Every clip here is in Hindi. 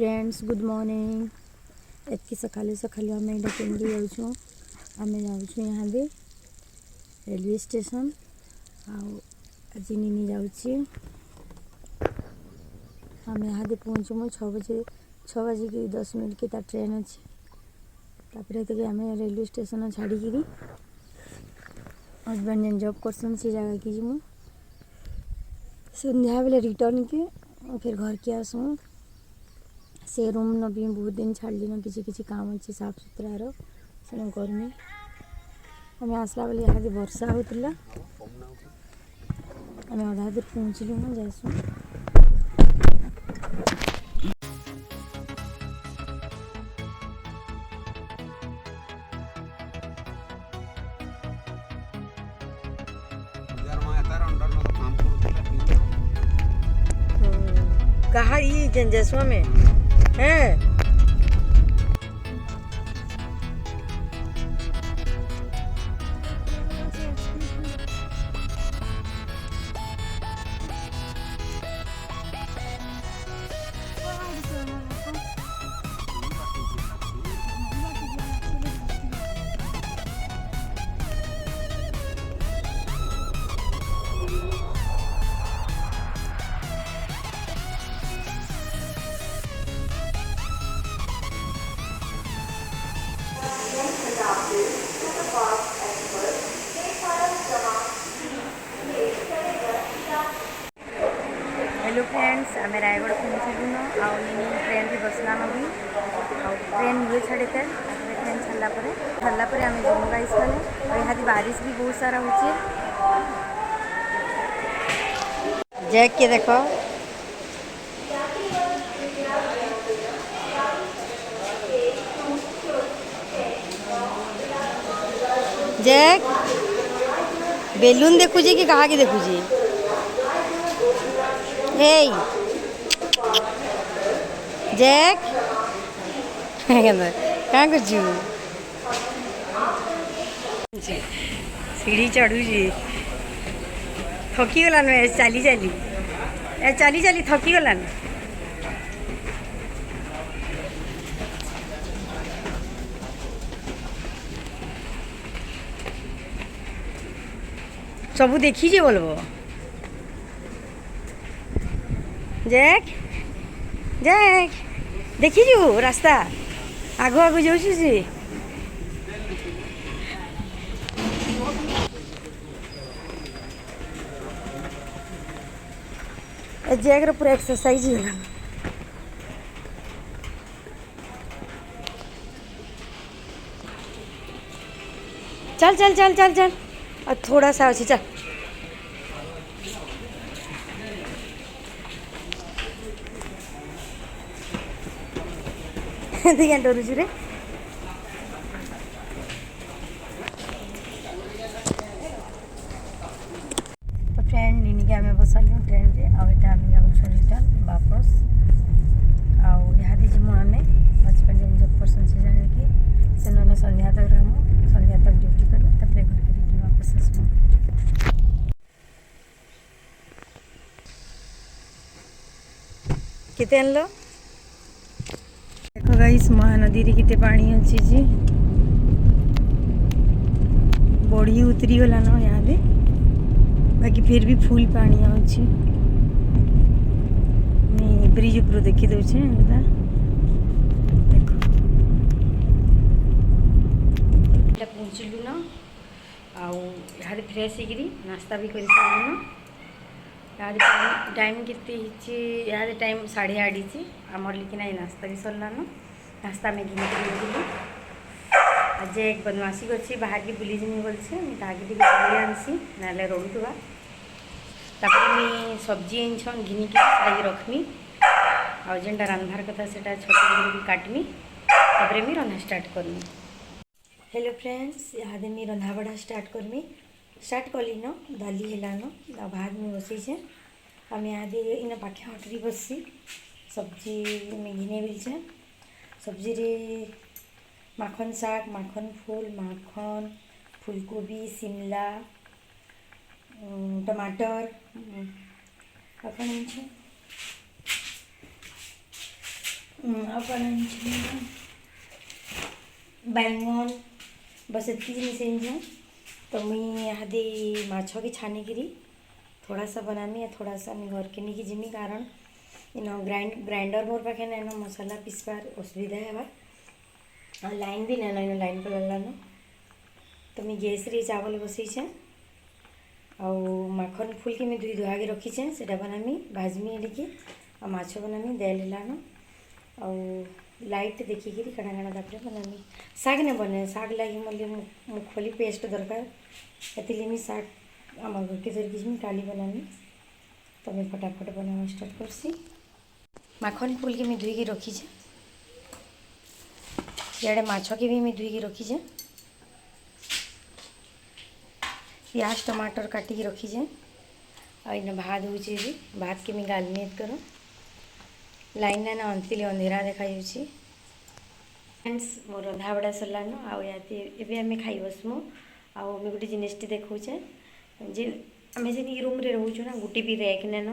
Friends good morning. एतकी सकालू सकालू आम यहाँ केन्द्र जाऊँ आम जाऊँ यहाँ दे रेलवे स्टेशन आज निनी जाऊँ आम यहाँ दे पहुँचमु 6:10 की ट्रेन अच्छे तापर तक आम रेलवे स्टेशन छाड़ी हजबैंड जेन जॉब करसन से जगह की जीमु संध्या बेले रिटर्न के फिर घर के आसू से रूम न भी बहुत दिन छाड़ी न किसी काम अच्छे साफ सुथरार से करमी आम आसला बेले यहाँ वर्षा होता आम अधा दूर पहुँचलु न जासु कहा ये जंजसवा में है हेलो फ्रेंड्स आम रायगढ़ पहुँचलु न ट्रेन भी बसलान भी ट्रेन ये छाड़े थे ट्रेन छाड़ापर आम जम्मू गाइस गले और यहाँ बारिश भी बहुत सारा होचे जैक के देखो जैक बेलून देखुजे कि कहा के देखुजे हे जैक क्या कर सीढ़ी चढ़ुची थकी गलान चली चली चली थकी गलान सबू देखीजे बोलबो जैक जैक देखीजु रास्ता आगु आगु जाऊँ से जैक पूरा एक्सरसाइज होगा चल चल चल चल चल और थोड़ा सा अच्छी चल देखिए डरुचु रे फ्रेंड निनी के आम बसालु ट्रेन रे आम जाऊँ रिटर्न वापस यहाँ जीमु आम हजबैंड जेन जॉब करसन से जगह कि से आम संध्या तक ड्यूटी करूँ तापर घर के रिटर्न वापस आसमु केते आनलो देखो गाइस महानदी रे केते पानी अच्छी जी बढ़ी उतरी गला न यहाँ दे बाकी फिर भी फुल पानी आउची ब्रिज ऊपर देखी दौचे देखो पहुँचलु न यहाँ फ्रेश होगी नास्ता भी कर सारू यहाँ टाइम के यहाँ टाइम 8:30 आमर लेकिन नास्ता भी सरलान नास्ता में घिनी कर आज एक बदमाशी कर बाहर के बुली जिमी बोलছে ताकि टी चली आनसी ना रोडुवा तापर सब्जी आनछन घिनी के रखमी आ जेनटा रांधार कथा से छोट काटमी तापर मी रंधा स्टार्ट करमी। हेलो फ्रेंड्स यहाँ मी रंधा बढ़ा स्टार्ट कली न दाली है न भात में बसई आम यहाँ इन पाखे हटरी बसी सब्जी में घिने बिलचे सब्जी रे माखन शाक माखन फूल माखन फूलकोबी शिमला टमाटर अपन बैंगन बस इतनी जिन तो मुई हादे माछ की छानिकी थोड़ा सा बनामी थोड़ा सा मुझे घर के नहीं जिमी कारण इन ग्राइंडर मोर पाखे नैन मसला पिसबार असुविधा है लाइन भी नैन इन लाइन पड़ान तो मुझे गैस रे चावल बसईचे माखन फुल के धुई धुआ के रखीचे से बनामी भाजमी एलिके आ माछ बनामी दाल हेलान लाइट देखिकी कड़ा कड़ा तापर बनामी शाग ने बने शाग लगे मोले मुगफली पेस्ट दरकार एतिले मुझे शाग आम घर के धरिकी काली बनामी तो मैं फटाफट बनावा स्टार्ट करसी माखन फुल के धुई रखीचे इे माछ के भी धुई रखीचे प्याज टमाटर काटिकी रखीचे इन भात होचे भी भात के मैं गाली नहीं करो लाइन लाइन अंतिले अंधेरा देखा फ्रेंड्स मोर रंधा बड़ा सरलान आते आम खाई बसमु आउ गोटे जिनटी देखौचे जे आम से रूम रे रोचु ना गोटे भी रैक नैन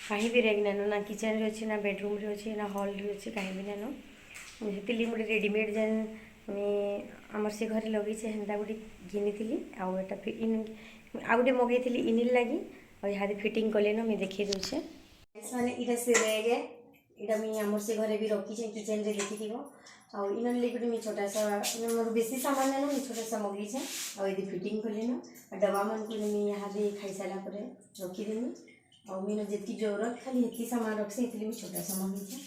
कहीं भी रैक नैन ना किचन रे अच्छे ना बेडरूम रे अच्छे ना हॉल रे अच्छे कहीं भी नैन से गोटे रेडीमेड जेन आमर से घरे लगे हेन्ता गोटे घिनी आउटा आउ गोटे मगई इनिल लगी और यहाँ फिटिंग कले न मुझे देखी दूचे मैंने इटा से रैगे इटा मुझे आमर से घरे भी रखी किचन रे देखी थी आउ इन लगे मुझे छोटा सा मोर बेसी सामान ना मुझे छोटा सा मगईचे आदि फिटिंग कले न डब्बा मन को मुझे यहाँ खाई सारापर रखीदेमी और मुझे जी जरूरत खाली ये सामान रखी ये मुझे छोटा सा मगईचे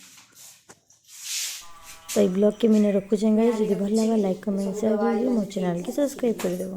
तो ये ब्लॉग के मैंने रखुचे गाइस जब भल लगा लाइक कमेंट शेयर कर मो चैनल के सब्सक्राइब कर देव।